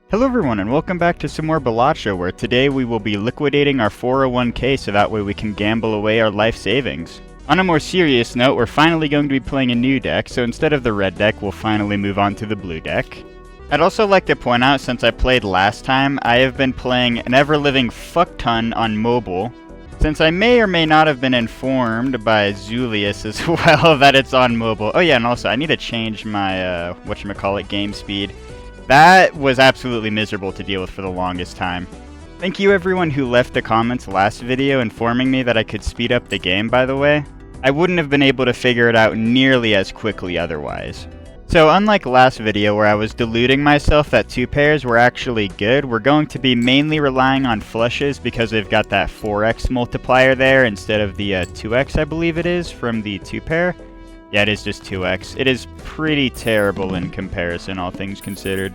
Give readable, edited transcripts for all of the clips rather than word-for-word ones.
Hello everyone and welcome back to some more Balatro, where today we will be liquidating our 401k so that way we can gamble away our life savings. On a more serious note, we're finally going to be playing a new deck, so instead of the red deck, we'll finally move on to the blue deck. I'd also like to point out, since I played last time, I have been playing an ever-living fuck-ton on mobile. Since I may or may not have been informed by Zulius as well that it's on mobile. Oh yeah, and also I need to change my, game speed. That was absolutely miserable to deal with for the longest time. Thank you everyone who left the comments last video informing me that I could speed up the game, by the way. I wouldn't have been able to figure it out nearly as quickly otherwise. So unlike last video where I was deluding myself that 2 pairs were actually good, we're going to be mainly relying on flushes because they've got that 4x multiplier there instead of the 2x I believe it is from the 2 pair. Yeah, it is just 2x. It is pretty terrible in comparison, all things considered.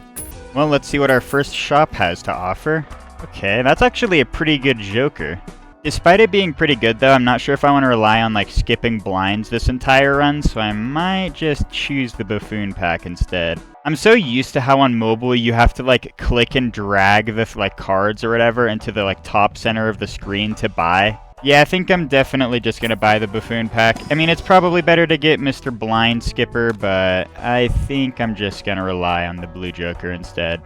Well, let's see what our first shop has to offer. Okay, that's actually a pretty good joker. Despite it being pretty good, though, I'm not sure if I want to rely on, skipping blinds this entire run, so I might just choose the buffoon pack instead. I'm so used to how on mobile you have to, click and drag the, cards or whatever into the, top center of the screen to buy. Yeah, I think I'm definitely just going to buy the buffoon pack. I mean, it's probably better to get Mr. Blind Skipper, but I think I'm just going to rely on the blue joker instead.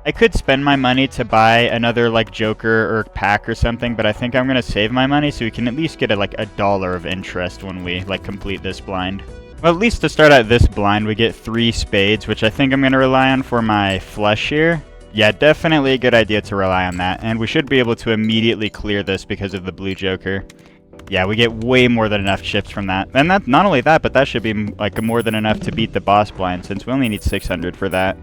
I could spend my money to buy another, joker or pack or something, but I think I'm going to save my money so we can at least get, a dollar of interest when we, complete this blind. Well, at least to start out this blind, we get 3 spades, which I think I'm going to rely on for my flush here. Yeah, definitely a good idea to rely on that, and we should be able to immediately clear this because of the blue joker. Yeah, we get way more than enough chips from that. And that, not only that, but that should be, more than enough to beat the boss blind, since we only need 600 for that.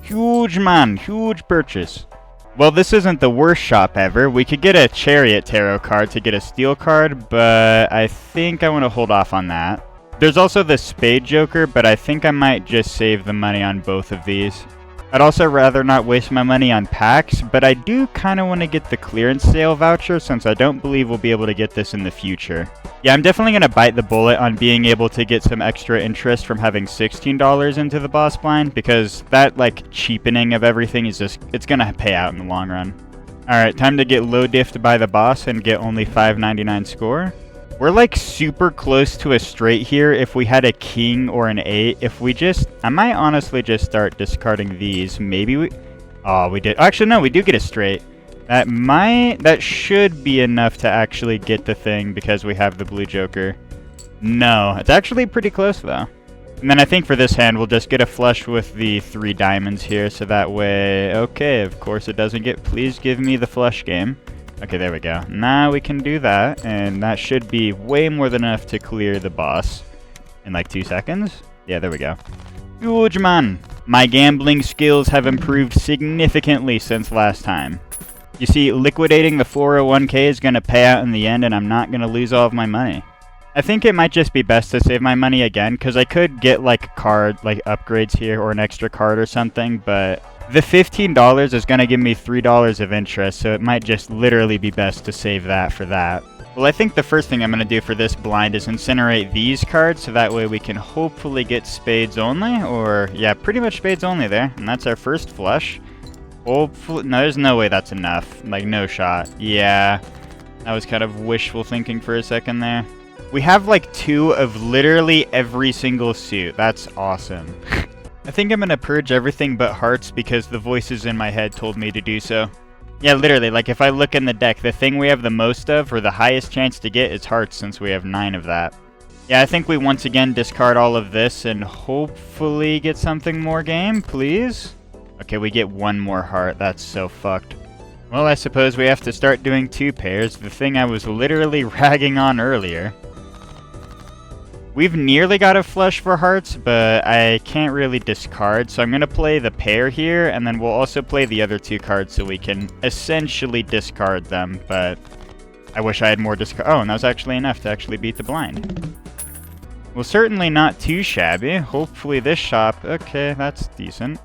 Huge, man. Huge purchase. Well, this isn't the worst shop ever. We could get a Chariot Tarot card to get a Steel card, but I think I want to hold off on that. There's also the Spade Joker, but I think I might just save the money on both of these. I'd also rather not waste my money on packs, but I do kind of want to get the clearance sale voucher since I don't believe we'll be able to get this in the future. Yeah, I'm definitely going to bite the bullet on being able to get some extra interest from having $16 into the boss blind, because that, cheapening of everything is just, it's going to pay out in the long run. Alright, time to get low diffed by the boss and get only $5.99 score. We're super close to a straight here if we had a king or an 8. If we just, I might honestly just start discarding these. Maybe we, oh, we did. Actually, no, we do get a straight. That should be enough to actually get the thing because we have the blue joker. No, it's actually pretty close though. And then I think for this hand, we'll just get a flush with the 3 diamonds here. So that way, okay, of course it doesn't get, please give me the flush game. Okay, there we go. Now we can do that, and that should be way more than enough to clear the boss in 2 seconds. Yeah, there we go. Huge, man. My gambling skills have improved significantly since last time. You see, liquidating the 401k is going to pay out in the end, and I'm not going to lose all of my money. I think it might just be best to save my money again, because I could get, card, upgrades here, or an extra card or something, but the $15 is going to give me $3 of interest, so it might just literally be best to save that for that. Well, I think the first thing I'm going to do for this blind is incinerate these cards, so that way we can hopefully get spades only, or, yeah, pretty much spades only there, and that's our first flush. Hopefully, no, there's no way that's enough, no shot. Yeah, that was kind of wishful thinking for a second there. We have, 2 of literally every single suit. That's awesome. I think I'm going to purge everything but hearts because the voices in my head told me to do so. Yeah, literally, if I look in the deck, the thing we have the most of, or the highest chance to get, is hearts since we have 9 of that. Yeah, I think we once again discard all of this and hopefully get something more game, please? Okay, we get 1 more heart. That's so fucked. Well, I suppose we have to start doing 2 pairs, the thing I was literally ragging on earlier. We've nearly got a flush for hearts, but I can't really discard, so I'm going to play the pair here, and then we'll also play the other 2 cards so we can essentially discard them, but I wish I had more discard. Oh, and that was actually enough to actually beat the blind. Well, certainly not too shabby. Hopefully this shop, okay, that's decent.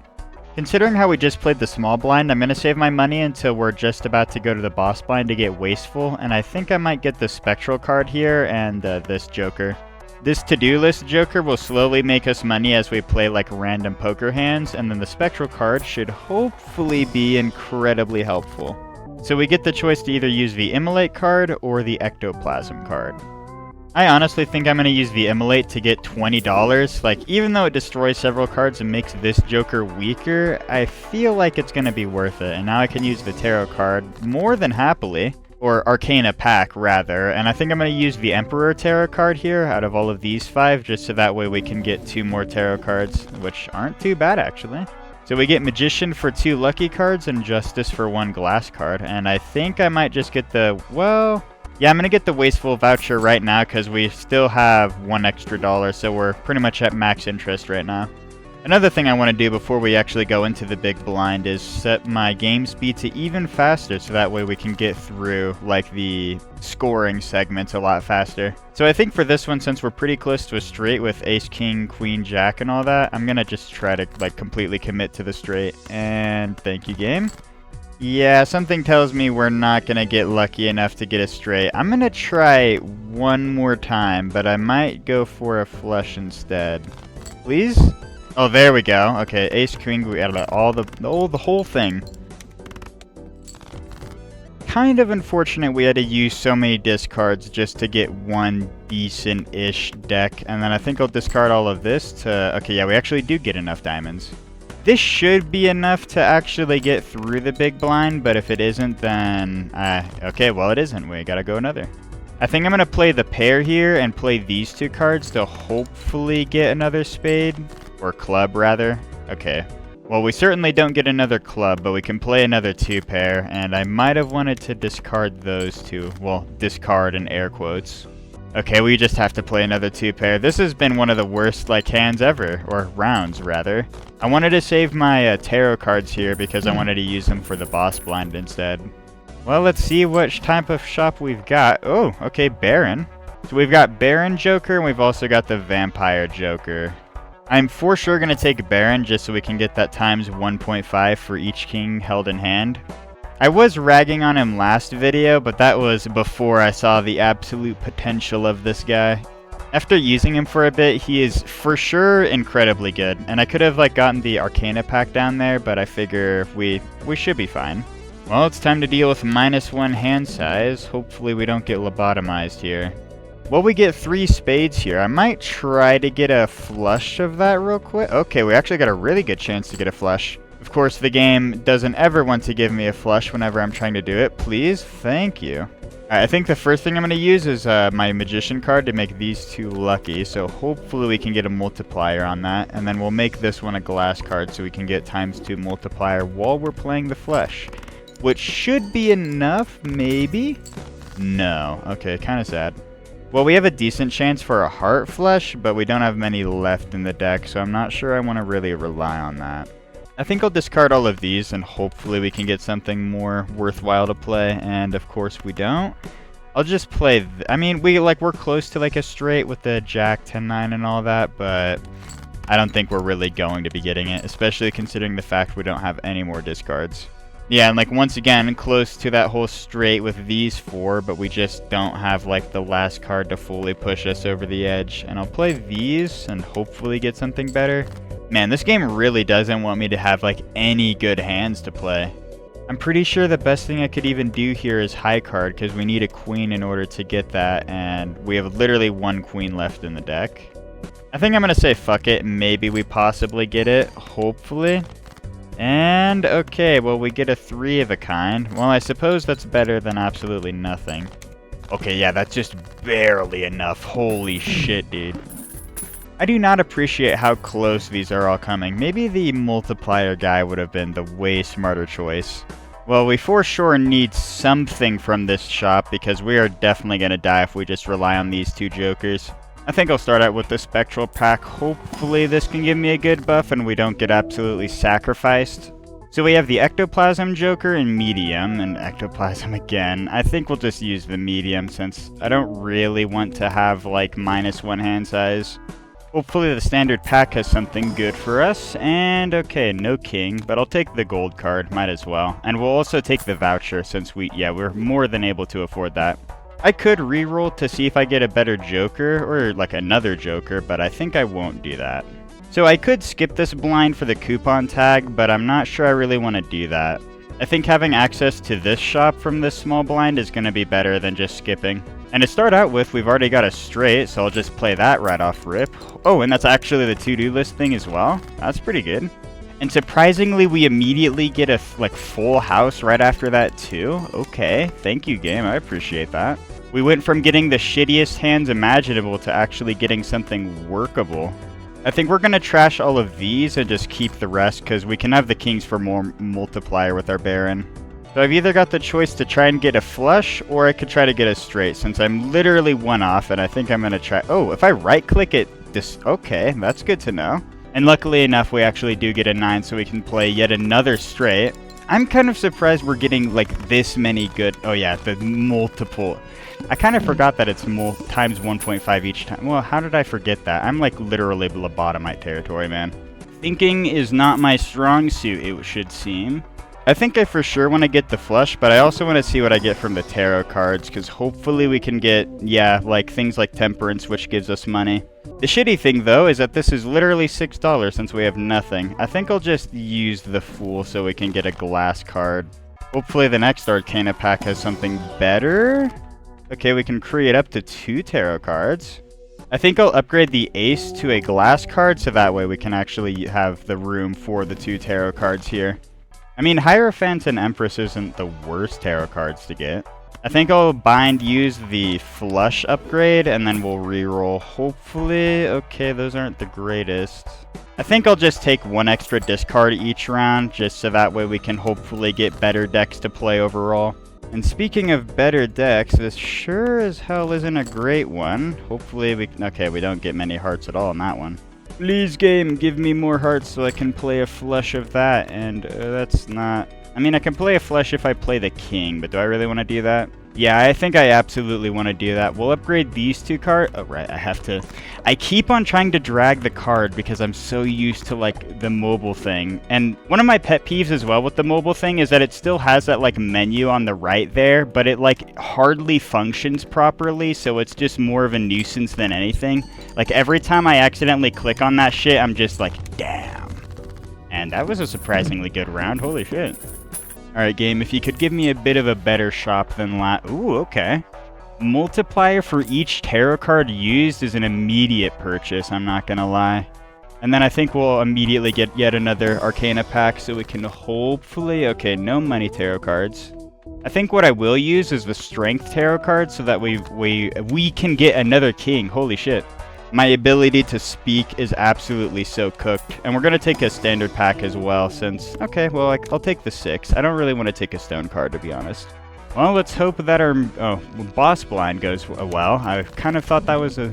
Considering how we just played the small blind, I'm going to save my money until we're just about to go to the boss blind to get wasteful, and I think I might get the spectral card here and this joker. This to-do list joker will slowly make us money as we play like random poker hands, and then the spectral card should hopefully be incredibly helpful. So we get the choice to either use the immolate card or the ectoplasm card. I honestly think I'm going to use the immolate to get $20. Like, even though it destroys several cards and makes this joker weaker, I feel like it's going to be worth it. And now I can use the tarot card more than happily. Or Arcana pack, rather. And I think I'm going to use the Emperor tarot card here out of all of these 5, just so that way we can get 2 more tarot cards, which aren't too bad, actually. So we get Magician for 2 lucky cards and Justice for 1 glass card. And I think I might just get the, well... yeah, I'm going to get the Wasteful voucher right now because we still have $1 extra, so we're pretty much at max interest right now. Another thing I want to do before we actually go into the big blind is set my game speed to even faster so that way we can get through like the scoring segments a lot faster. So I think for this one, since we're pretty close to a straight with ace, king, queen, jack and all that, I'm going to just try to like completely commit to the straight. And thank you, game. Yeah, something tells me we're not going to get lucky enough to get a straight. I'm going to try one more time, but I might go for a flush instead. Please? Oh, there we go. Okay, ace, queen, the whole thing. Kind of unfortunate we had to use so many discards just to get one decent-ish deck. And then I think I'll discard all of this to... okay, yeah, we actually do get enough diamonds. This should be enough to actually get through the big blind, but if it isn't, then... okay, well, it isn't. We gotta go another. I think I'm gonna play the pair here and play these 2 cards to hopefully get another spade. Or club, rather. Okay. Well, we certainly don't get another club, but we can play another 2 pair, and I might have wanted to discard those 2. Well, discard in air quotes. Okay, we just have to play another 2 pair. This has been one of the worst, like, hands ever. Or rounds, rather. I wanted to save my tarot cards here because I wanted to use them for the boss blind instead. Well, let's see which type of shop we've got. Oh, okay, Baron. So we've got Baron Joker, and we've also got the Vampire Joker. I'm for sure going to take Baron just so we can get that times 1.5 for each king held in hand. I was ragging on him last video, but that was before I saw the absolute potential of this guy. After using him for a bit, he is for sure incredibly good. And I could have like gotten the Arcana pack down there, but I figure we should be fine. Well, it's time to deal with -1 hand size. Hopefully we don't get lobotomized here. Well, we get 3 spades here. I might try to get a flush of that real quick. Okay, we actually got a really good chance to get a flush. Of course, the game doesn't ever want to give me a flush whenever I'm trying to do it. Please? Thank you. I think the first thing I'm going to use is my Magician card to make these 2 lucky. So hopefully we can get a multiplier on that. And then we'll make this one a glass card so we can get ×2 multiplier while we're playing the flush. Which should be enough, maybe? No. Okay, kind of sad. Well, we have a decent chance for a heart flush, but we don't have many left in the deck, so I'm not sure I want to really rely on that. I think I'll discard all of these, and hopefully we can get something more worthwhile to play, and of course we don't. I'll just play... I mean, we're close to like a straight with the Jack 10-9 and all that, but I don't think we're really going to be getting it, especially considering the fact we don't have any more discards. Yeah, and like once again, close to that whole straight with these 4, but we just don't have like the last card to fully push us over the edge. And I'll play these and hopefully get something better. Man, this game really doesn't want me to have like any good hands to play. I'm pretty sure the best thing I could even do here is high card because we need a queen in order to get that, and we have literally 1 queen left in the deck. I think I'm going to say fuck it, maybe we possibly get it, hopefully. And, okay, well, we get a 3 of a kind. Well, I suppose that's better than absolutely nothing. Okay, yeah, that's just barely enough. Holy shit, dude. I do not appreciate how close these are all coming. Maybe the multiplier guy would have been the way smarter choice. Well, we for sure need something from this shop because we are definitely going to die if we just rely on these 2 jokers. I think I'll start out with the Spectral pack. Hopefully this can give me a good buff and we don't get absolutely sacrificed. So we have the Ectoplasm Joker in medium, and Ectoplasm again. I think we'll just use the medium since I don't really want to have like -1 hand size. Hopefully the standard pack has something good for us. And okay, no king, but I'll take the gold card, might as well. And we'll also take the voucher since we're more than able to afford that. I could reroll to see if I get a better joker, or like another joker, but I think I won't do that. So I could skip this blind for the coupon tag, but I'm not sure I really want to do that. I think having access to this shop from this small blind is going to be better than just skipping. And to start out with, we've already got a straight, so I'll just play that right off rip. Oh, and that's actually the to-do list thing as well. That's pretty good. And surprisingly, we immediately get a full house right after that too. Okay, thank you, game. I appreciate that. We went from getting the shittiest hands imaginable to actually getting something workable. I think we're going to trash all of these and just keep the rest, because we can have the kings for more multiplier with our baron. So I've either got the choice to try and get a flush, or I could try to get a straight, since I'm literally one off, and I think I'm going to try... Oh, if I right-click it, this... Okay, that's good to know. And luckily enough, we actually do get a 9, so we can play yet another straight. I'm kind of surprised we're getting, like, this many good... Oh yeah, the multiple... I kind of forgot that it's times 1.5 each time. Well, how did I forget that? I'm like literally lobotomite territory, man. Thinking is not my strong suit, it should seem. I think I for sure want to get the flush, but I also want to see what I get from the tarot cards, because hopefully we can get, yeah, like things like temperance, which gives us money. The shitty thing, though, is that this is literally $6 since we have nothing. I think I'll just use the Fool so we can get a glass card. Hopefully the next Arcana pack has something better. Okay, we can create up to 2 tarot cards. I think I'll upgrade the ace to a glass card, so that way we can actually have the room for the 2 tarot cards here. I mean, Hierophant and Empress isn't the worst tarot cards to get. I think I'll use the flush upgrade, and then we'll reroll. Hopefully, okay, those aren't the greatest. I think I'll just take 1 extra discard each round, just so that way we can hopefully get better decks to play overall. And speaking of better decks, this sure as hell isn't a great one. Hopefully we don't get many hearts at all in that one. Please, game, give me more hearts so I can play a flush of that, and that's not... I mean, I can play a flush if I play the king, but do I really want to do that? Yeah, I think I absolutely want to do that. We'll upgrade these 2 cards. Oh, right, I have to... I keep on trying to drag the card because I'm so used to, like, the mobile thing. And one of my pet peeves as well with the mobile thing is that it still has that, like, menu on the right there, but it, like, hardly functions properly, so it's just more of a nuisance than anything. Like, every time I accidentally click on that shit, I'm just like, damn. And that was a surprisingly good round. Holy shit. Alright, game, if you could give me a bit of a better shop than Ooh, okay. Multiplier for each tarot card used is an immediate purchase, I'm not gonna lie. And then I think we'll immediately get yet another Arcana pack, so we can hopefully... Okay, no money tarot cards. I think what I will use is the Strength tarot card, so that we can get another king. Holy shit. My ability to speak is absolutely so cooked. And we're going to take a standard pack as well, since... Okay, well, I'll take the 6. I don't really want to take a stone card, to be honest. Well, let's hope that our boss blind goes well. I kind of thought that was a,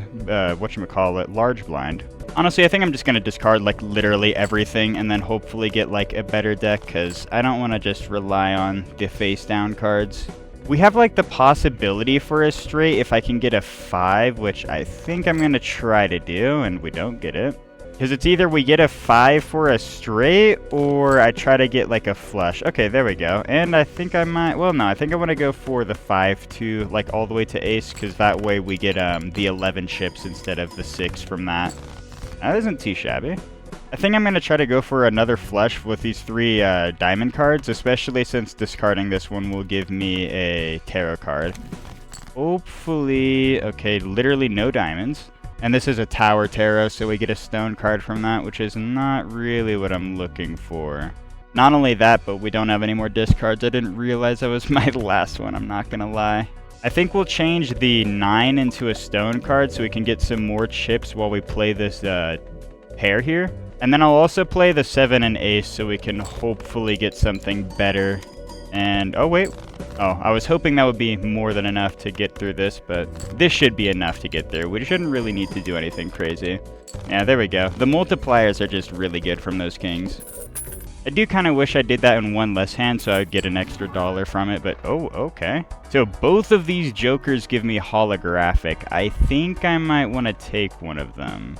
whatchamacallit, large blind. Honestly, I think I'm just going to discard, like, literally everything, and then hopefully get, like, a better deck, because I don't want to just rely on the face-down cards. We have, like, the possibility for a straight if I can get a 5, which I think I'm going to try to do, and we don't get it. Because it's either we get a 5 for a straight, or I try to get, like, a flush. Okay, there we go. And I think I might... Well, no, I think I want to go for the 5 to, like, all the way to ace, because that way we get the 11 chips instead of the 6 from that. That isn't too shabby. I think I'm going to try to go for another flush with these 3 diamond cards, especially since discarding this one will give me a tarot card. Hopefully... Okay, literally no diamonds. And this is a tower tarot, so we get a stone card from that, which is not really what I'm looking for. Not only that, but we don't have any more discards. I didn't realize that was my last one, I'm not going to lie. I think we'll change the 9 into a stone card so we can get some more chips while we play this pair here. And then I'll also play the 7 and ace so we can hopefully get something better. And, oh wait. Oh, I was hoping that would be more than enough to get through this, but this should be enough to get there. We shouldn't really need to do anything crazy. Yeah, there we go. The multipliers are just really good from those kings. I do kind of wish I did that in one less hand so I would get an extra $1 from it, but oh, okay. So both of these jokers give me holographic. I think I might want to take one of them.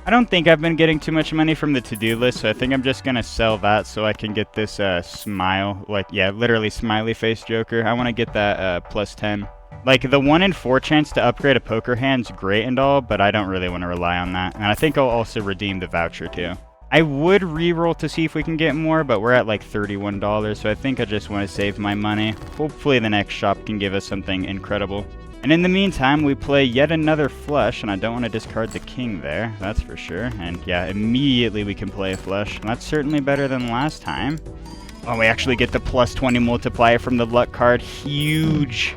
I don't think I've been getting too much money from the to-do list, so I think I'm just going to sell that so I can get this smile, like, yeah, literally smiley face joker. I want to get that plus 10. Like, the 1 in 4 chance to upgrade a poker hand's great and all, but I don't really want to rely on that. And I think I'll also redeem the voucher, too. I would re-roll to see if we can get more, but we're at like $31, so I think I just want to save my money. Hopefully the next shop can give us something incredible. And in the meantime, we play yet another flush, and I don't want to discard the king there, that's for sure. And yeah, immediately we can play a flush. That's certainly better than last time. Oh, we actually get the plus 20 multiplier from the luck card. Huge.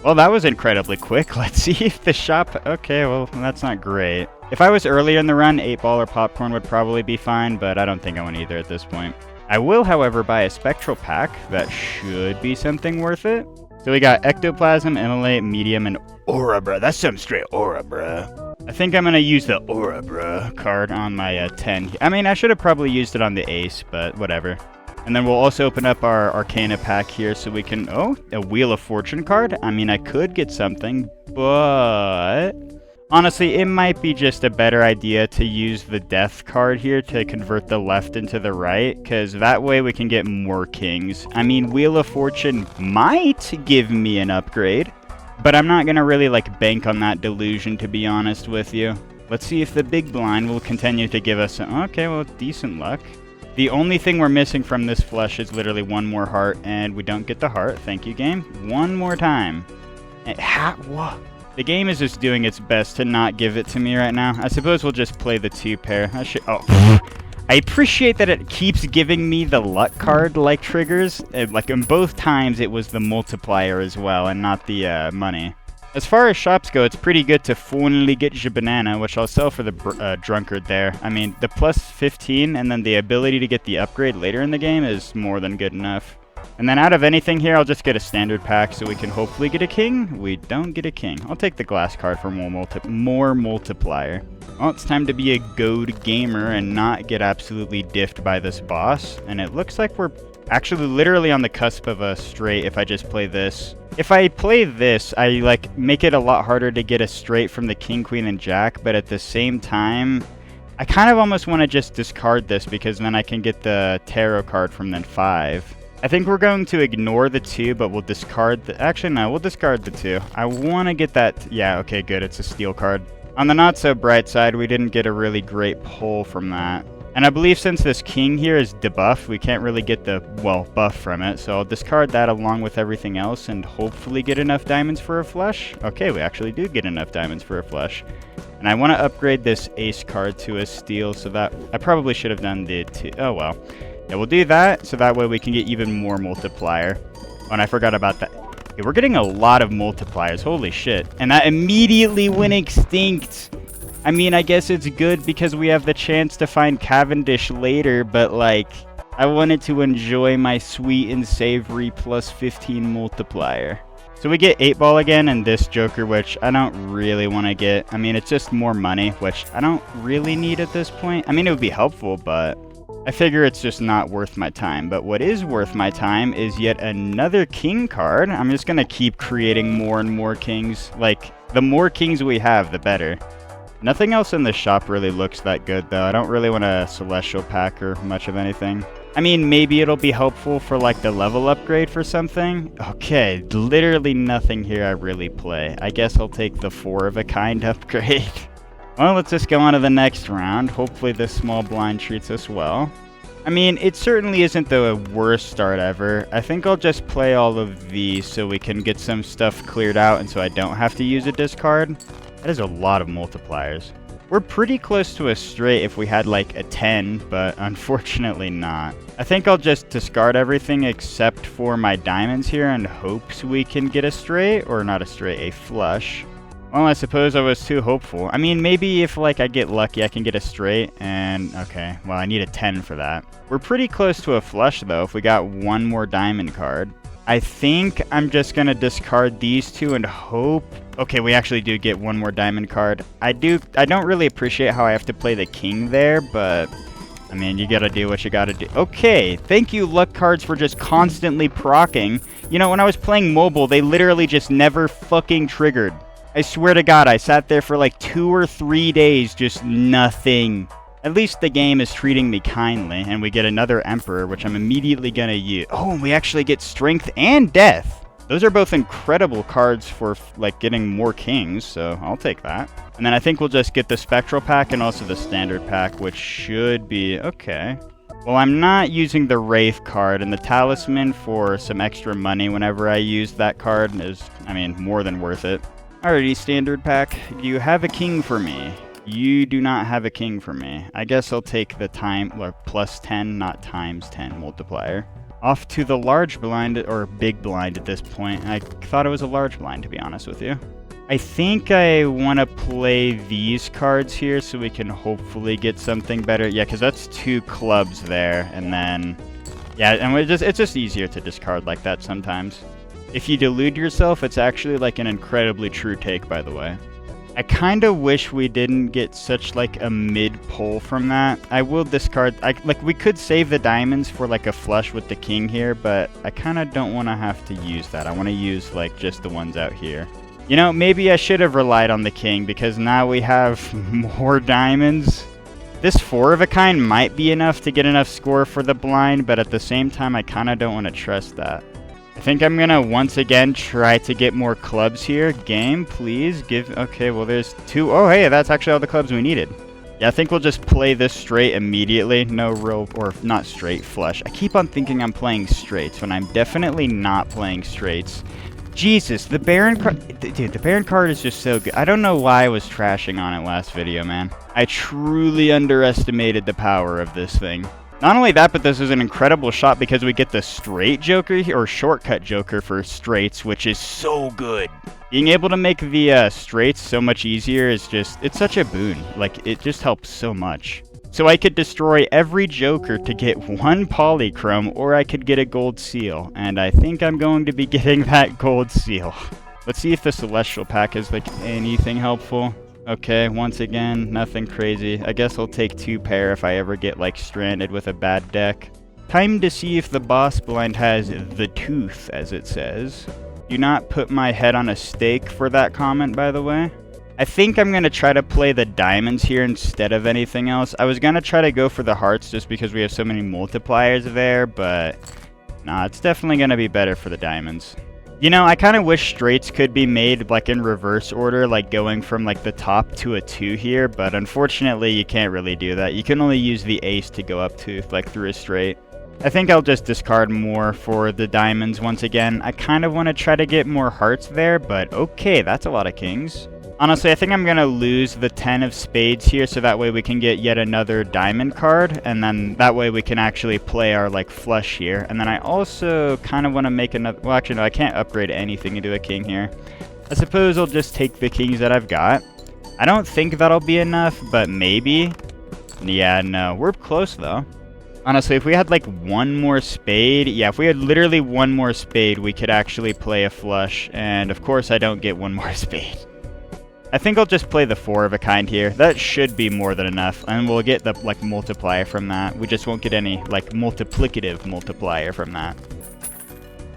Well, that was incredibly quick. Let's see if the shop... Okay, well, that's not great. If I was earlier in the run, 8-ball or popcorn would probably be fine, but I don't think I want either at this point. I will, however, buy a spectral pack. That should be something worth it. So we got ectoplasm, immolate, medium, and aura, bruh. That's some straight aura, bruh. I think I'm going to use the aura, bruh card on my 10. I mean, I should have probably used it on the ace, but whatever. And then we'll also open up our Arcana pack here so we can... Oh, a Wheel of Fortune card. I mean, I could get something, but... Honestly, it might be just a better idea to use the Death card here to convert the left into the right, because that way we can get more kings. I mean, Wheel of Fortune might give me an upgrade, but I'm not going to really, like, bank on that delusion, to be honest with you. Let's see if the big blind will continue to give us... Okay, well, decent luck. The only thing we're missing from this flush is literally one more heart, and we don't get the heart. Thank you, game. One more time. What? The game is just doing its best to not give it to me right now. I suppose we'll just play the 2 pair. Oh, I appreciate that it keeps giving me the luck card like triggers. Like in both times, it was the multiplier as well, and not the money. As far as shops go, it's pretty good to finally get your banana, which I'll sell for the drunkard there. I mean, the plus 15 and then the ability to get the upgrade later in the game is more than good enough. And then out of anything here, I'll just get a standard pack so we can hopefully get a king. We don't get a king. I'll take the glass card for more multiplier. Well, it's time to be a goad gamer and not get absolutely diffed by this boss. And it looks like we're actually literally on the cusp of a straight if I just play this. If I play this, I like make it a lot harder to get a straight from the king, queen, and jack, but at the same time, I kind of almost want to just discard this because then I can get the tarot card from then 5. I think we're going to ignore the 2, but we'll discard the... Actually, no, we'll discard the 2. I want to get that... Yeah, okay, good. It's a steel card. On the not-so-bright side, we didn't get a really great pull from that. And I believe since this king here is debuffed, we can't really get the, well, buff from it. So I'll discard that along with everything else and hopefully get enough diamonds for a flush. Okay, we actually do get enough diamonds for a flush. And I want to upgrade this ace card to a steal so that... I probably should have done the 2... Oh, well. Yeah, we'll do that so that way we can get even more multiplier. Oh, and I forgot about that. Yeah, we're getting a lot of multipliers. Holy shit. And that immediately went extinct. I mean, I guess it's good because we have the chance to find Cavendish later, but, like, I wanted to enjoy my sweet and savory plus 15 multiplier. So we get 8-ball again and this joker, which I don't really want to get. I mean, it's just more money, which I don't really need at this point. I mean, it would be helpful, but I figure it's just not worth my time. But what is worth my time is yet another king card. I'm just going to keep creating more and more kings. Like, the more kings we have, the better. Nothing else in the shop really looks that good, though. I don't really want a celestial pack or much of anything. I mean, maybe it'll be helpful for, like, the level upgrade for something. Okay, literally nothing here I really play. I guess I'll take the 4-of-a-kind upgrade. Well, let's just go on to the next round. Hopefully this small blind treats us well. I mean, it certainly isn't the worst start ever. I think I'll just play all of these so we can get some stuff cleared out and so I don't have to use a discard. That is a lot of multipliers. We're pretty close to a straight if we had like a 10, but unfortunately not. I think I'll just discard everything except for my diamonds here in hopes we can get a straight, or not a straight, a flush. Well, I suppose I was too hopeful. I mean, maybe if like I get lucky I can get a straight, and okay, well I need a 10 for that. We're pretty close to a flush though if we got one more diamond card. I think I'm just going to discard these two and hope... Okay, we actually do get one more diamond card. I don't really appreciate how I have to play the king there, but... I mean, you gotta do what you gotta do. Okay, thank you luck cards for just constantly proccing. You know, when I was playing mobile, they literally just never fucking triggered. I swear to God, I sat there for like 2 or 3 days, just nothing. At least the game is treating me kindly, and we get another Emperor, which I'm immediately gonna use. Oh, and we actually get Strength and Death. Those are both incredible cards for, like, getting more kings, so I'll take that. And then I think we'll just get the Spectral pack and also the Standard pack, which should be okay. Well, I'm not using the Wraith card, and the Talisman for some extra money whenever I use that card is, I mean, more than worth it. Alrighty, Standard pack. Do you have a king for me? You do not have a king for me. I guess I'll take the plus 10, not times 10 multiplier. Off to the large blind, or big blind at this point. I thought it was a large blind, to be honest with you. I think I want to play these cards here so we can hopefully get something better. Yeah, because that's 2 clubs there, and then... yeah, and it's just easier to discard like that sometimes. If you delude yourself, it's actually like an incredibly true take, by the way. I kind of wish we didn't get such like a mid pull from that. I will discard, like we could save the diamonds for like a flush with the king here, but I kind of don't want to have to use that. I want to use like just the ones out here. You know, maybe I should have relied on the king because now we have more diamonds. This 4 of a kind might be enough to get enough score for the blind, but at the same time, I kind of don't want to trust that. I think I'm going to once again try to get more clubs here. Game, please. Okay, well, there's 2. Oh, hey, that's actually all the clubs we needed. Yeah, I think we'll just play this straight immediately. No real, or not straight, flush. I keep on thinking I'm playing straights when I'm definitely not playing straights. Jesus, the Baron card... dude, the Baron card is just so good. I don't know why I was trashing on it last video, man. I truly underestimated the power of this thing. Not only that, but this is an incredible shot because we get the straight Joker, or shortcut Joker for straights, which is so good. Being able to make the straights so much easier is just, it's such a boon. Like, it just helps so much. So I could destroy every Joker to get 1 polychrome, or I could get a gold seal. And I think I'm going to be getting that gold seal. Let's see if the Celestial pack is like anything helpful. Okay, once again, nothing crazy. I guess I'll take 2 pair if I ever get, like, stranded with a bad deck. Time to see if the boss blind has the tooth, as it says. Do not put my head on a stake for that comment, by the way. I think I'm going to try to play the diamonds here instead of anything else. I was going to try to go for the hearts just because we have so many multipliers there, but... nah, it's definitely going to be better for the diamonds. You know, I kind of wish straights could be made like in reverse order, like going from like the top to a 2 here, but unfortunately you can't really do that. You can only use the ace to go up to like through a straight. I think I'll just discard more for the diamonds once again. I kind of want to try to get more hearts there, but okay, that's a lot of kings. Honestly, I think I'm going to lose the 10 of spades here, so that way we can get yet another diamond card, and then that way we can actually play our, like, flush here. And then I also kind of want to make another... well, actually, no, I can't upgrade anything into a king here. I suppose I'll just take the kings that I've got. I don't think that'll be enough, but maybe. Yeah, no, we're close, though. Honestly, if we had, like, 1 more spade... yeah, if we had literally 1 more spade, we could actually play a flush. And, of course, I don't get 1 more spade. I think I'll just play the 4 of a kind here. That should be more than enough, and we'll get the, like, multiplier from that. We just won't get any, like, multiplicative multiplier from that.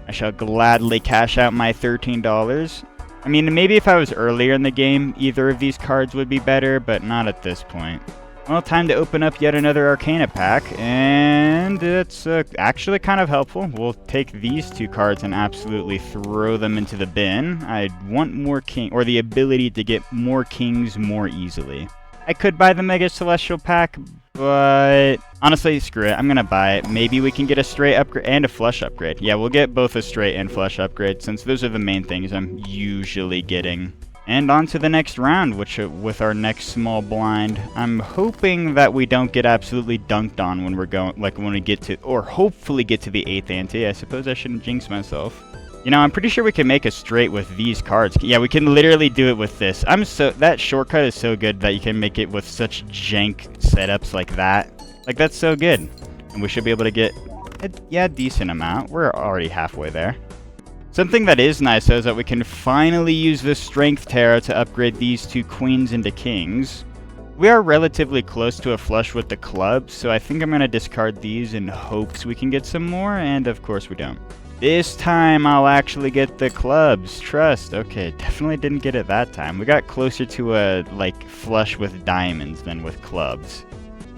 I shall gladly cash out my $13. I mean, maybe if I was earlier in the game, either of these cards would be better, but not at this point. Well, time to open up yet another Arcana pack, and it's actually kind of helpful. We'll take these 2 cards and absolutely throw them into the bin. I want more king, or the ability to get more kings more easily. I could buy the Mega Celestial pack, but honestly, screw it. I'm going to buy it. Maybe we can get a straight upgrade and a flush upgrade. Yeah, we'll get both a straight and flush upgrade, since those are the main things I'm usually getting. And on to the next round, which with our next small blind. I'm hoping that we don't get absolutely dunked on when we're going, like when we get to, or hopefully get to the 8th ante. I suppose I shouldn't jinx myself. You know, I'm pretty sure we can make a straight with these cards. Yeah, we can literally do it with this. That shortcut is so good that you can make it with such jank setups like that. Like, that's so good. And we should be able to get, a decent amount. We're already halfway there. Something that is nice, though, is that we can finally use the Strength Tarot to upgrade these 2 queens into kings. We are relatively close to a flush with the clubs, so I think I'm going to discard these in hopes we can get some more, and of course we don't. This time I'll actually get the clubs. Trust. Okay, definitely didn't get it that time. We got closer to a, like, flush with diamonds than with clubs.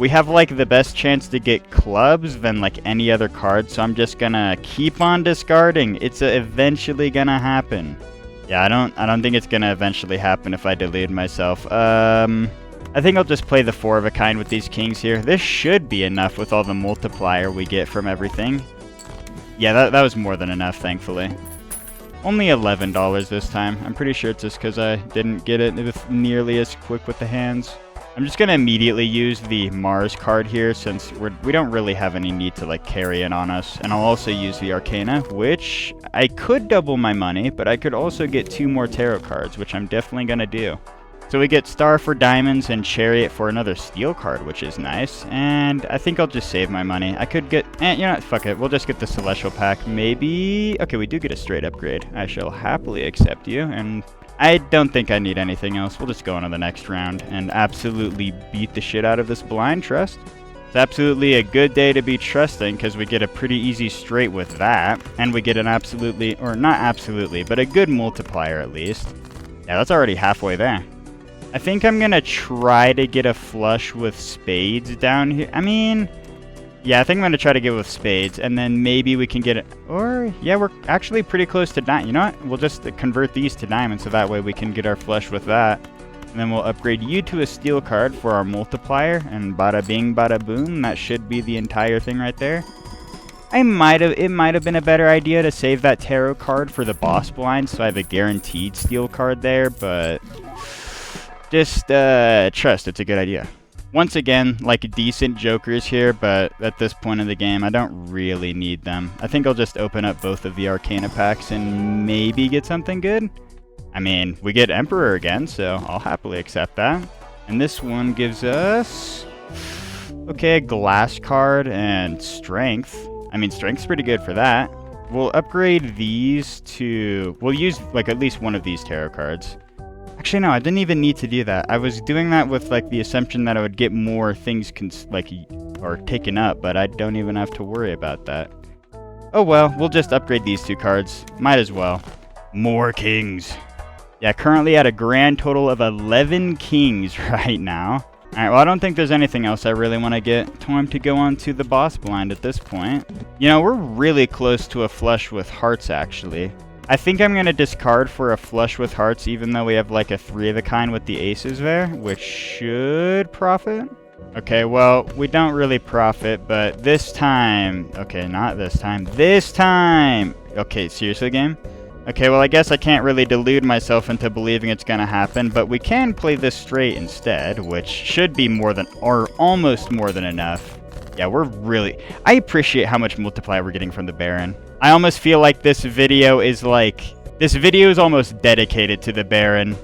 We have like the best chance to get clubs than like any other card, so I'm just gonna keep on discarding. It's eventually gonna happen. Yeah, I don't think it's gonna eventually happen if I delude myself. I think I'll just play the 4 of a kind with these kings here. This should be enough with all the multiplier we get from everything. Yeah, that was more than enough, thankfully. Only $11 this time. I'm pretty sure it's just because I didn't get it nearly as quick with the hands. I'm just going to immediately use the Mars card here since we don't really have any need to like carry it on us. And I'll also use the Arcana, which I could double my money, but I could also get 2 more tarot cards, which I'm definitely going to do. So we get Star for diamonds and Chariot for another steel card, which is nice. And I think I'll just save my money. I could get, you know what, fuck it. We'll just get the Celestial pack. Maybe, okay, we do get a straight upgrade. I shall happily accept you. And I don't think I need anything else. We'll just go on to the next round and absolutely beat the shit out of this blind trust. It's absolutely a good day to be trusting because we get a pretty easy straight with that. And we get an absolutely, or not absolutely, but a good multiplier at least. Yeah, that's already halfway there. I think I'm going to try to get a flush with spades down here. I mean, yeah, I think I'm going to try to get with spades, and then maybe we can get it. Or, yeah, we're actually pretty close to diamond. You know what? We'll just convert these to diamonds, so that way we can get our flush with that. And then we'll upgrade you to a steel card for our multiplier, and bada bing, bada boom. That should be the entire thing right there. It might have been a better idea to save that tarot card for the boss blind, so I have a guaranteed steel card there, but just trust it's a good idea. Once again, like decent jokers here, but at this point in the game, I don't really need them. I think I'll just open up both of the Arcana packs and maybe get something good. I mean, we get Emperor again, so I'll happily accept that. And this one gives us, okay, a glass card and strength. I mean, strength's pretty good for that. We'll upgrade these to, we'll use like at least one of these tarot cards. Actually, no, I didn't even need to do that. I was doing that with like the assumption that I would get more things or taken up, but I don't even have to worry about that. Oh well, we'll just upgrade these 2 cards. Might as well. More kings. Yeah, currently at a grand total of 11 kings right now. Alright, well, I don't think there's anything else I really want to get. Time to go on to the boss blind at this point. You know, we're really close to a flush with hearts, actually. I think I'm going to discard for a flush with hearts, even though we have like a 3 of a kind with the aces there, which should profit. Okay, well, we don't really profit, but this time... Okay, not this time. This time! Okay, seriously, game? Okay, well, I guess I can't really delude myself into believing it's going to happen, but we can play this straight instead, which should be more than, or almost more than enough. Yeah, we're really... I appreciate how much multiplier we're getting from the Baron. I almost feel like this video is almost dedicated to the Baron.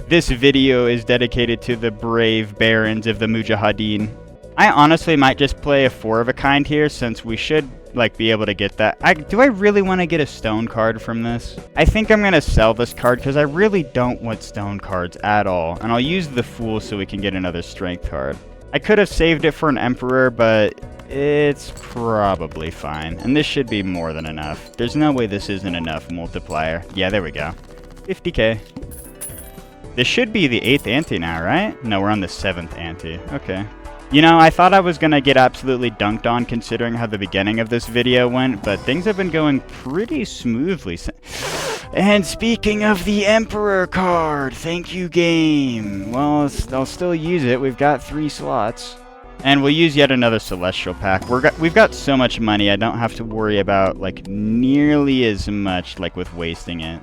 This video is dedicated to the brave Barons of the Mujahideen. I honestly might just play a 4 of a kind here, since we should like be able to get that. Do I really want to get a stone card from this? I think I'm going to sell this card because I really don't want stone cards at all. And I'll use the Fool so we can get another strength card. I could have saved it for an Emperor, but it's probably fine. And this should be more than enough. There's no way this isn't enough multiplier. Yeah, there we go. 50k. This should be the 8th ante now, right? No, we're on the 7th ante. Okay. You know, I thought I was going to get absolutely dunked on considering how the beginning of this video went, but things have been going pretty smoothly. And speaking of the Emperor card, thank you, game. Well, I'll still use it. We've got 3 slots. And we'll use yet another Celestial pack. We've got so much money, I don't have to worry about, like, nearly as much, like, with wasting it.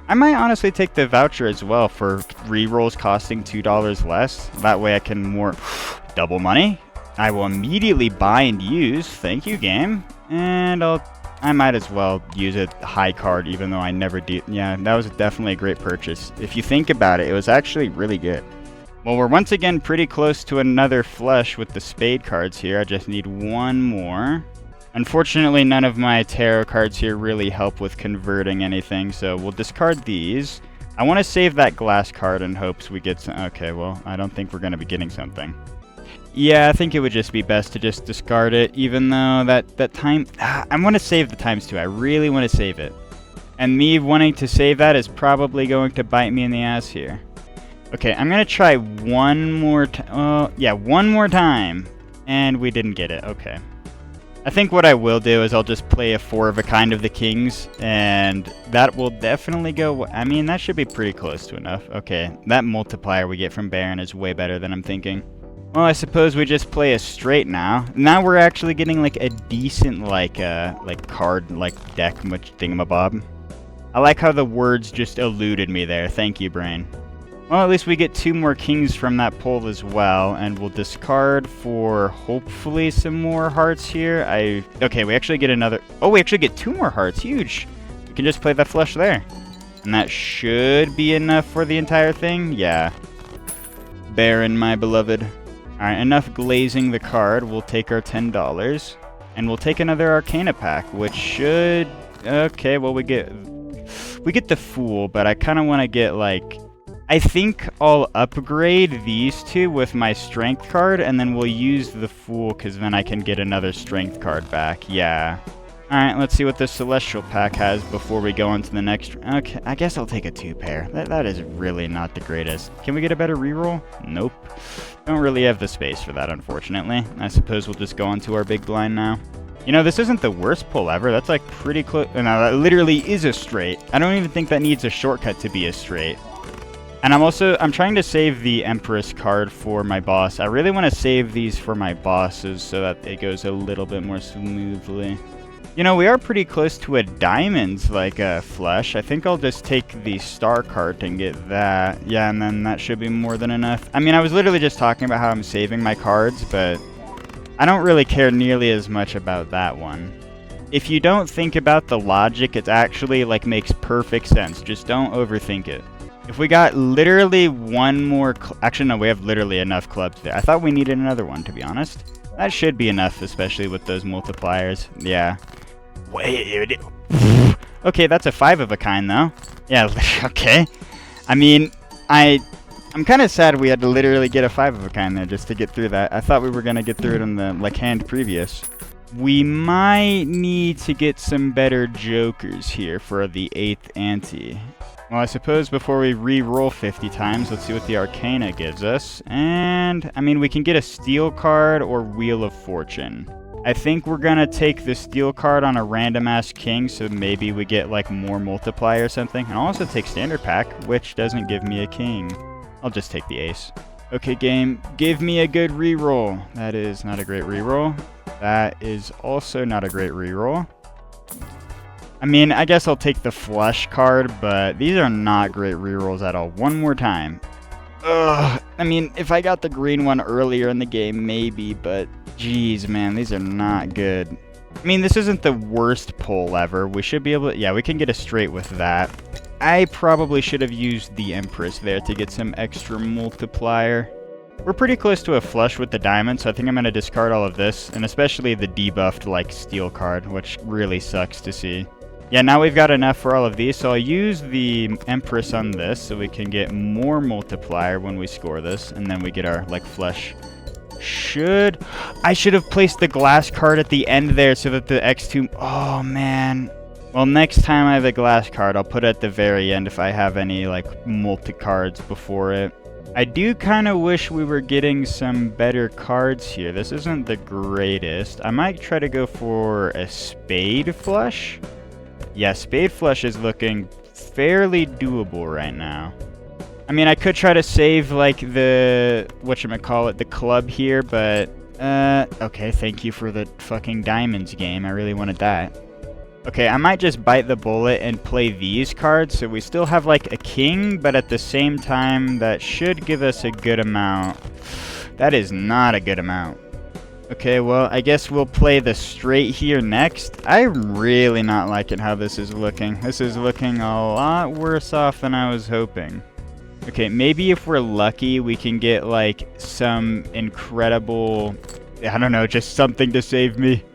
I might honestly take the voucher as well for rerolls costing $2 less. That way I can more... double money. I will immediately buy and use. Thank you, game. And I might as well use a high card, even though I never do. Yeah, that was definitely a great purchase. If you think about it, it was actually really good. Well, we're once again pretty close to another flush with the spade cards here. I just need 1 more. Unfortunately, none of my tarot cards here really help with converting anything, so we'll discard these. I want to save that glass card in hopes we get some... Okay, well, I don't think we're going to be getting something. Yeah, I think it would just be best to just discard it, even though that time... I want to save the × 2. I really want to save it. And me wanting to save that is probably going to bite me in the ass here. Okay, I'm going to try one more time. Yeah, one more time. And we didn't get it. Okay. I think what I will do is I'll just play a 4 of a kind of the kings, and that will definitely go... I mean, that should be pretty close to enough. Okay, that multiplier we get from Baron is way better than I'm thinking. Well, I suppose we just play a straight now. Now we're actually getting, like, a decent, like card, like, deck much thingamabob. I like how the words just eluded me there. Thank you, brain. Well, at least we get 2 more kings from that pull as well, and we'll discard for hopefully some more hearts here. Okay, we actually get another... Oh, we actually get 2 more hearts. Huge. We can just play that flush there. And that should be enough for the entire thing. Yeah. Baron, my beloved. Alright, enough glazing the card. We'll take our $10. And we'll take another Arcana pack, which should... Okay, well, we get the Fool, but I kind of want to get, like... I think I'll upgrade these 2 with my Strength card, and then we'll use the Fool, because then I can get another Strength card back. Yeah. Alright, let's see what this Celestial pack has before we go on to the next... Okay, I guess I'll take a 2-pair. That is really not the greatest. Can we get a better reroll? Nope. Don't really have the space for that, unfortunately. I suppose we'll just go on to our big blind now. You know, this isn't the worst pull ever. That's, like, pretty close... No, that literally is a straight. I don't even think that needs a shortcut to be a straight. And I'm trying to save the Empress card for my boss. I really want to save these for my bosses so that it goes a little bit more smoothly. You know, we are pretty close to a diamonds, like a flush. I think I'll just take the star card and get that. Yeah, and then that should be more than enough. I mean, I was literally just talking about how I'm saving my cards, but I don't really care nearly as much about that one. If you don't think about the logic, it actually, like, makes perfect sense. Just don't overthink it. If we got literally one more... Actually, no, we have literally enough clubs there. I thought we needed another one, to be honest. That should be enough, especially with those multipliers. Yeah. Wait. Okay, that's a 5 of a kind, though. Yeah, okay. I mean, I'm kind of sad we had to literally get a 5 of a kind there just to get through that. I thought we were going to get through it in the, like, hand previous. We might need to get some better jokers here for the 8th ante. Well, I suppose before we re-roll 50 times, let's see what the Arcana gives us. And, I mean, we can get a Steel card or Wheel of Fortune. I think we're gonna take the Steel card on a random-ass king, so maybe we get, like, more multiplier or something. And I'll also take Standard Pack, which doesn't give me a king. I'll just take the ace. Okay, game, give me a good re-roll. That is not a great re-roll. That is also not a great re-roll. I mean, I guess I'll take the flush card, but these are not great rerolls at all. One more time. Ugh. I mean, if I got the green one earlier in the game, maybe, but geez, man, these are not good. I mean, this isn't the worst pull ever. We should be able to... Yeah, we can get a straight with that. I probably should have used the Empress there to get some extra multiplier. We're pretty close to a flush with the diamond, so I think I'm going to discard all of this, and especially the debuffed, like, Steel card, which really sucks to see. Yeah, now we've got enough for all of these, so I'll use the Empress on this so we can get more multiplier when we score this, and then we get our, like, flush. I should have placed the glass card at the end there so that the X2... Oh, man. Well, next time I have a glass card, I'll put it at the very end if I have any, like, multi-cards before it. I do kind of wish we were getting some better cards here. This isn't the greatest. I might try to go for a Spade flush. Yeah, Spade flush is looking fairly doable right now. I mean, I could try to save, like, the... whatchamacallit, the club here, but... okay, thank you for the fucking diamonds game. I really wanted that. Okay, I might just bite the bullet and play these cards, so we still have, like, a king, but at the same time, that should give us a good amount. That is not a good amount. Okay, well, I guess we'll play the straight here next. I'm really not liking how this is looking. This is looking a lot worse off than I was hoping. Okay, maybe if we're lucky, we can get, like, some incredible... I don't know, just something to save me.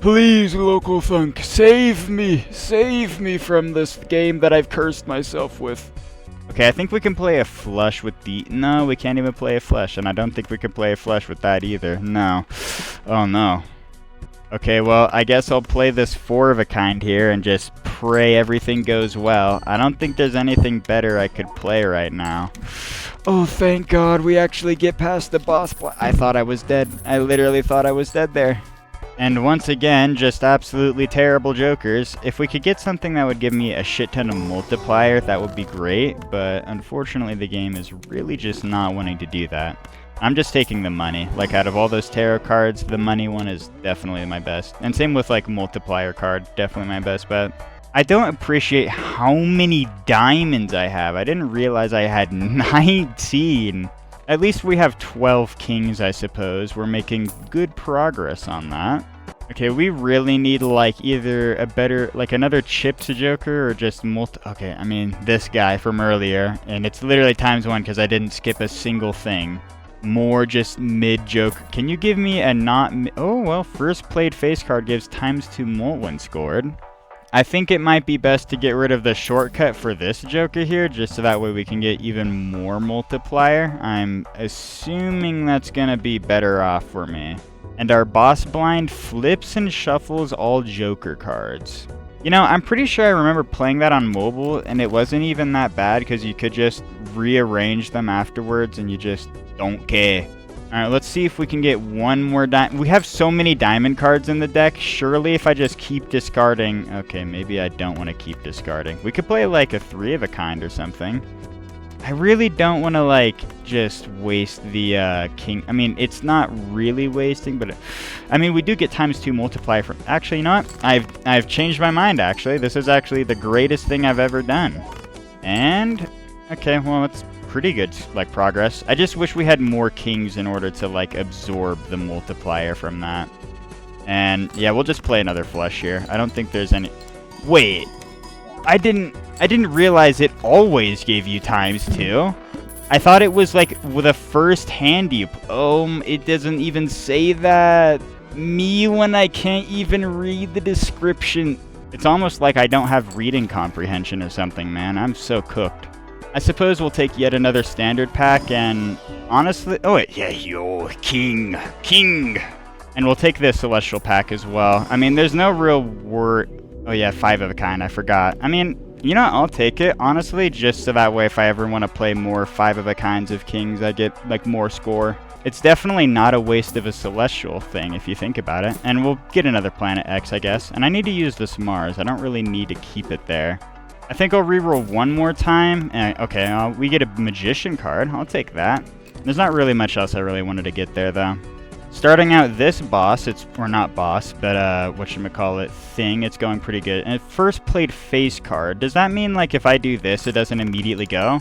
Please, Local Thunk, save me! Save me from this game that I've cursed myself with. Okay, I think we can play a flush with the... No, we can't even play a flush, and I don't think we can play a flush with that either. No. Oh, no. Okay, well, I guess I'll play this 4 of a kind here and just pray everything goes well. I don't think there's anything better I could play right now. Oh, thank God we actually get past the boss. I thought I was dead. I literally thought I was dead there. And once again, just absolutely terrible jokers. If we could get something that would give me a shit ton of multiplier, that would be great. But unfortunately, the game is really just not wanting to do that. I'm just taking the money. Like, out of all those tarot cards, the money one is definitely my best. And same with, like, multiplier card. Definitely my best bet. I don't appreciate how many diamonds I have. I didn't realize I had 19. At least we have 12 kings, I suppose. We're making good progress on that. Okay, we really need, like, either a better, like, another chip to Joker or just okay, I mean, this guy from earlier. And it's literally ×1 because I didn't skip a single thing. More just mid-Joker. Can you give me a not... Oh, well, first played face card gives ×2 mult when scored. I think it might be best to get rid of the shortcut for this Joker here, just so that way we can get even more multiplier. I'm assuming that's gonna be better off for me. And our boss blind flips and shuffles all Joker cards. You know, I'm pretty sure I remember playing that on mobile, and it wasn't even that bad, because you could just rearrange them afterwards, and you just don't care. Alright, let's see if we can get one more diamond. We have so many diamond cards in the deck. Surely if I just keep discarding... Okay, maybe I don't want to keep discarding. We could play like a 3 of a kind or something. I really don't want to, like, just waste the king. I mean, it's not really wasting, but... I mean, we do get ×2 multiplier from... Actually, you know what? I've changed my mind, actually. This is actually the greatest thing I've ever done. And... Okay, well, it's... pretty good, like, progress. I just wish we had more kings in order to, like, absorb the multiplier from that. And yeah, we'll just play another flush here. I don't think there's any... Wait, I didn't realize it always gave you ×2. I thought it was like with the first hand you... it doesn't even say that. Me when I can't even read the description. It's almost like I don't have reading comprehension or something, man. I'm so cooked. I suppose we'll take yet another standard pack, and honestly... Oh, wait. Yeah, yo, king. And we'll take this celestial pack as well. I mean, there's no real word... Oh, yeah, 5 of a kind. I forgot. I mean, you know what? I'll take it, honestly, just so that way if I ever want to play more 5 of a kinds of kings, I get, like, more score. It's definitely not a waste of a celestial thing, if you think about it. And we'll get another Planet X, I guess. And I need to use this Mars. I don't really need to keep it there. I think I'll reroll one more time. Okay, we get a Magician card. I'll take that. There's not really much else I really wanted to get there, though. Starting out this boss, or not boss, but whatchamacallit, thing, it's going pretty good. And first played face card. Does that mean, like, if I do this, it doesn't immediately go?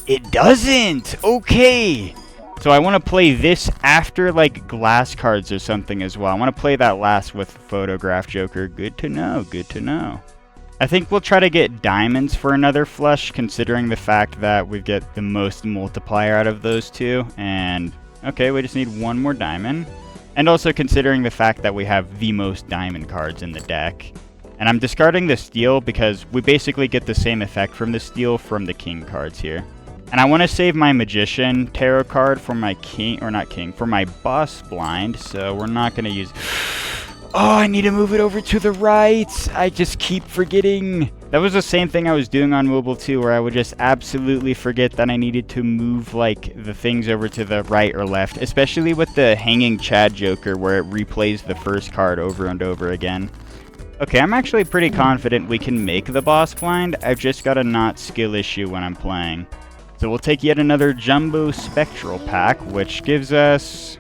It doesn't! Okay! So I want to play this after, like, glass cards or something as well. I want to play that last with Photograph Joker. Good to know, good to know. I think we'll try to get diamonds for another flush, considering the fact that we get the most multiplier out of those two. And, okay, we just need one more diamond. And also considering the fact that we have the most diamond cards in the deck. And I'm discarding the steel because we basically get the same effect from the steel from the king cards here. And I want to save my Magician tarot card for my king, or not king, for my boss blind. So we're not going to use... Oh, I need to move it over to the right. I just keep forgetting. That was the same thing I was doing on mobile too, where I would just absolutely forget that I needed to move, like, the things over to the right or left, especially with the Hanging Chad Joker, where it replays the first card over and over again. Okay, I'm actually pretty confident we can make the boss blind. I've just got a not skill issue when I'm playing. So we'll take yet another Jumbo Spectral pack, which gives us...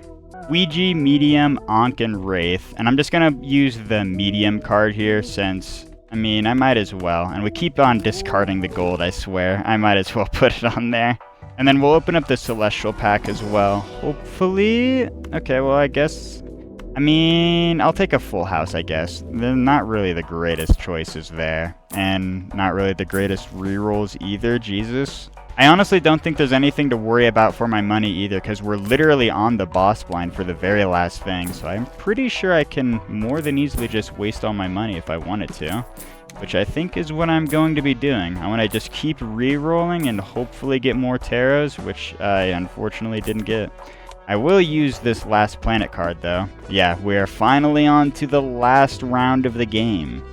Ouija, Medium, Ankh, and Wraith. And I'm just going to use the Medium card here since, I mean, I might as well. And we keep on discarding the gold, I swear. I might as well put it on there. And then we'll open up the Celestial pack as well. Hopefully. Okay, well, I guess... I mean, I'll take a full house, I guess. They're not really the greatest choices there. And not really the greatest rerolls either, Jesus. I honestly don't think there's anything to worry about for my money either, because we're literally on the boss blind for the very last thing, so I'm pretty sure I can more than easily just waste all my money if I wanted to, which I think is what I'm going to be doing. I want to just keep re-rolling and hopefully get more tarots, which I unfortunately didn't get. I will use this last planet card though. Yeah, we're finally on to the last round of the game.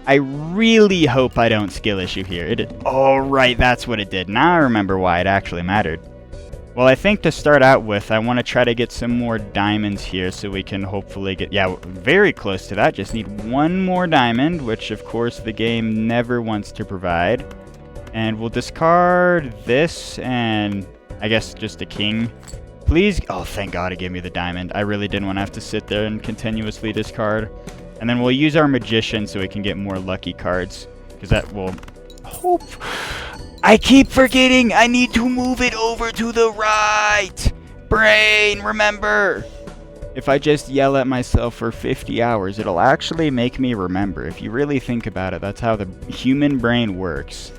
I really hope I don't skill issue here. It did. Oh, right, that's what it did. Now I remember why it actually mattered. Well, I think to start out with, I want to try to get some more diamonds here so we can hopefully get, yeah, very close to that. Just need one more diamond, which of course the game never wants to provide. And we'll discard this and I guess just a king. Please, oh, thank God it gave me the diamond. I really didn't want to have to sit there and continuously discard. And then we'll use our magician so we can get more lucky cards, because that will hope. I keep forgetting I need to move it over to the right. Brain, remember. If I just yell at myself for 50 hours, it'll actually make me remember. If you really think about it, that's how the human brain works.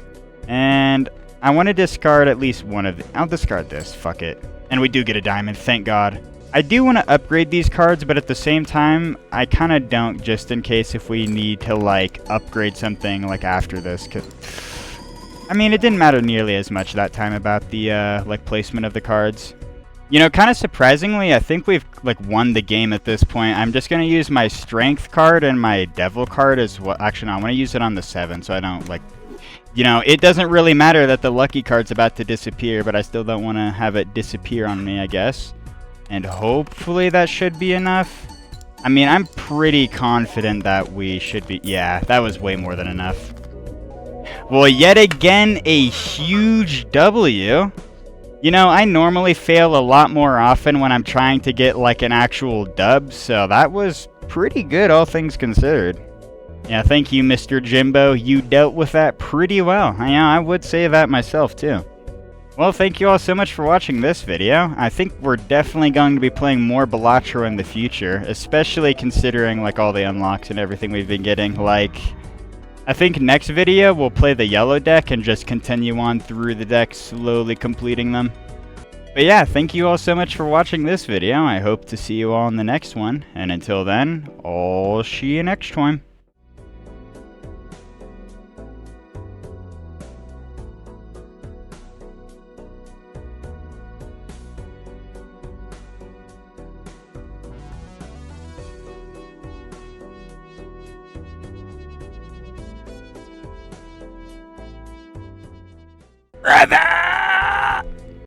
And I want to discard at least one of the, I'll discard this, fuck it. And we do get a diamond, thank God. I do want to upgrade these cards, but at the same time, I kind of don't, just in case if we need to, like, upgrade something, like, after this. 'Cause, I mean, it didn't matter nearly as much that time about the, like, placement of the cards. You know, kind of surprisingly, I think we've, like, won the game at this point. I'm just going to use my strength card and my devil card as well. Actually, no, I want to use it on the 7, so I don't, like... You know, it doesn't really matter that the lucky card's about to disappear, but I still don't want to have it disappear on me, I guess. And hopefully that should be enough. I mean, I'm pretty confident that we should be... Yeah, that was way more than enough. Well, yet again, a huge W. You know, I normally fail a lot more often when I'm trying to get, like, an actual dub, so that was pretty good, all things considered. Yeah, thank you, Mr. Jimbo. You dealt with that pretty well. Yeah, I would say that myself, too. Well, thank you all so much for watching this video. I think we're definitely going to be playing more Balatro in the future, especially considering, like, all the unlocks and everything we've been getting. Like, I think next video we'll play the yellow deck and just continue on through the deck, slowly completing them. But yeah, thank you all so much for watching this video. I hope to see you all in the next one. And until then, I'll see you next time. Brother!